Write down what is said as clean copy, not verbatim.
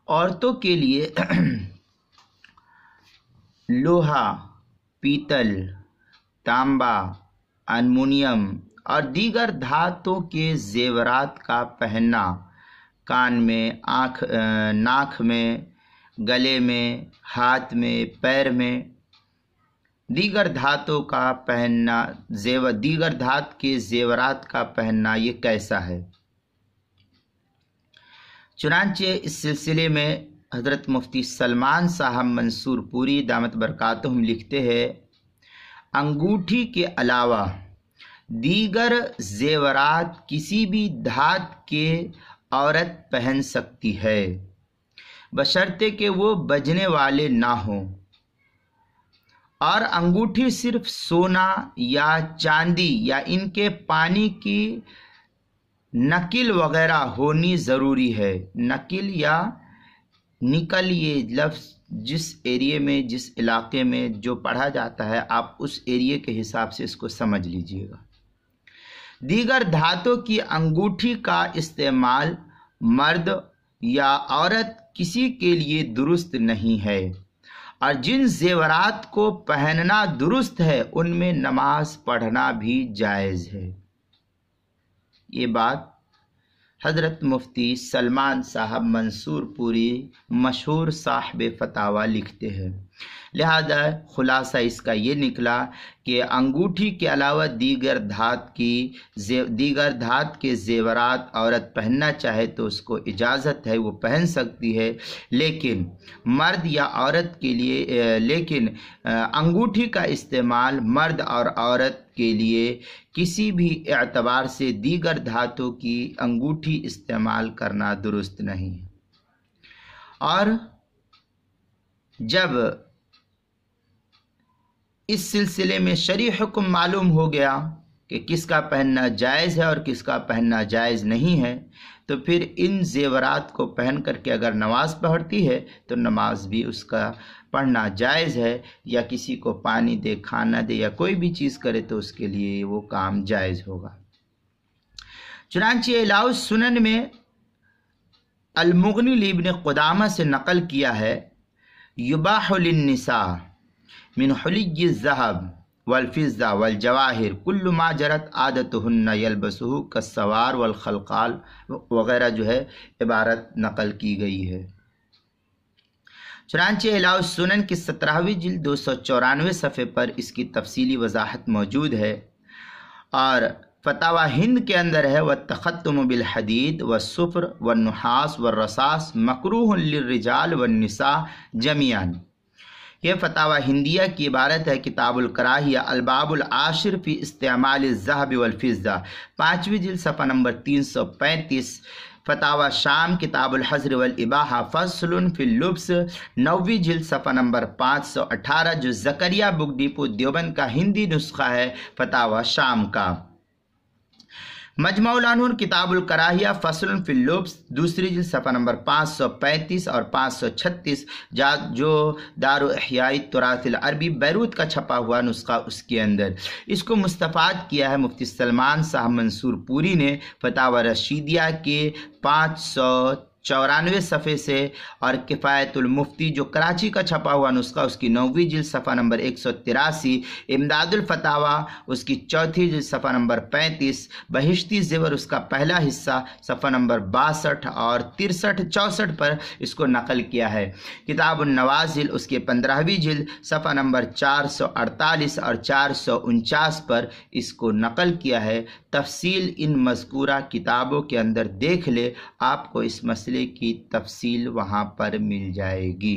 عورتوں کے لیے لوہا، پیتل، تانبا، المونیم اور دیگر دھاتوں کے زیورات کا پہننا، کان میں، ناک میں، گلے میں، ہاتھ میں، پیر میں، دیگر دھاتوں کا پہننا، دیگر دھات کے زیورات کا پہننا، یہ کیسا ہے؟ چنانچہ اس سلسلے میں حضرت مفتی سلمان صاحب منصور پوری دامت برکاتہم لکھتے ہیں، انگوٹھی کے علاوہ دیگر زیورات کسی بھی دھات کے عورت پہن سکتی ہے، بشرطے کہ وہ بجنے والے نہ ہوں، اور انگوٹھی صرف سونا یا چاندی یا ان کے پانی کی نکل وغیرہ ہونی ضروری ہے۔ نکل یا نکل، یہ لفظ جس ایریے میں، جس علاقے میں جو پڑھا جاتا ہے، آپ اس ایریے کے حساب سے اس کو سمجھ لیجئے گا۔ دیگر دھاتوں کی انگوٹھی کا استعمال مرد یا عورت کسی کے لیے درست نہیں ہے، اور جن زیورات کو پہننا درست ہے ان میں نماز پڑھنا بھی جائز ہے۔ یہ بات حضرت مفتی سلمان صاحب منصور پوری مشہور صاحب فتاوی لکھتے ہیں۔ لہذا خلاصہ اس کا یہ نکلا کہ انگوٹھی کے علاوہ دیگر دھات کے زیورات عورت پہننا چاہے تو اس کو اجازت ہے، وہ پہن سکتی ہے، لیکن مرد یا عورت کے لیے، لیکن انگوٹھی کا استعمال مرد اور عورت کے لیے کسی بھی اعتبار سے دیگر دھاتوں کی انگوٹھی استعمال کرنا درست نہیں ہے۔ اور جب اس سلسلے میں شرعی حکم معلوم ہو گیا کہ کس کا پہننا جائز ہے اور کس کا پہننا جائز نہیں ہے، تو پھر ان زیورات کو پہن کر کے اگر نماز پڑھتی ہے تو نماز بھی اس کا پڑھنا جائز ہے، یا کسی کو پانی دے، کھانا دے، یا کوئی بھی چیز کرے تو اس کے لیے وہ کام جائز ہوگا۔ چنانچہ اعلاء السنن میں المغنی لابن قدامہ سے نقل کیا ہے، یباح للنساء من حلی الذهب والفضة والجواہر کل ما جرت عادتهن یلبسه کالسوار والخلقال وغیرہ جو ہے عبارت نقل کی گئی ہے۔ چنانچہ اعلاء السنن کی 17ویں جلد 294 صفحے پر اس کی تفصیلی وضاحت موجود ہے، اور فتاوی ہند کے اندر ہے، والتختم بالحدید والصفر والنحاس والرصاص مکروہ للرجال والنساء جميعا۔ یہ فتاوی ہندیہ کی عبارت ہے، کتاب الکراہیہ الباب العاشر فی استعمال الذهب والفضة، 5ویں جلد صفحہ نمبر 335۔ فتاوی شام کتاب الحظر والاباحہ فصل فی اللبس، 9ویں جلد صفحہ نمبر 518، جو زکریا بک ڈیپو دیوبند کا ہندی نسخہ ہے فتاوی شام کا۔ مجمع العنون کتاب الکراہیہ فصل فی اللبس، 2 جلد صفحہ نمبر 535 اور 536، جو دار احیاء التراث العربی بیروت کا چھپا ہوا نسخہ اس کے اندر۔ اس کو مستفاد کیا ہے مفتی سلمان صاحب منصور پوری نے فتاوی رشیدیہ کے 594 صفحے سے، اور کفایت المفتی جو کراچی کا چھپا ہوا نسخہ اس کی 9ویں جلد صفحہ نمبر 183، امداد الفتاوی اس کی 4تھی جلد صفحہ نمبر 35، بہشتی زیور اس کا پہلا حصہ صفحہ نمبر 62 اور 63-64 پر اس کو نقل کیا ہے۔ کتاب النوازل اس کے 15ویں جلد صفحہ نمبر 448 اور 449 پر اس کو نقل کیا ہے۔ تفصیل ان مذکورہ کتابوں کے اندر دیکھ لے، آپ کو اس مسئلے کی تفصیل وہاں پر مل جائے گی۔